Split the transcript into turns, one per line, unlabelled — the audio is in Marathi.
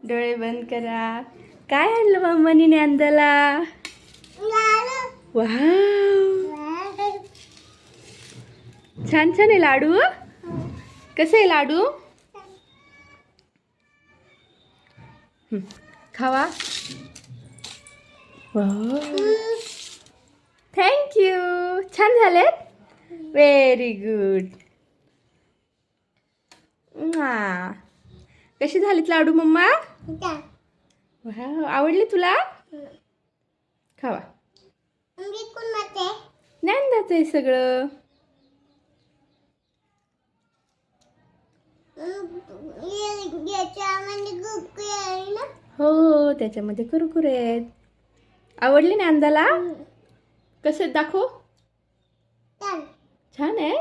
डोळे बंद करा. काय आणलं मम्मानी नांदाला? वाव, छान छान आहे लाडू. कसे आहे लाडू? खावा. थँक्यू. छान झालेत. Very good. कशी झालीत लाडू मम्मा? वाव, आवडली तुला? खावा. ज्ञानदाच आहे सगळं. हो, त्याच्यामध्ये कुरकुरे आहेत. आवडली ज्ञानदाला? कसे दाखव. छान आहे.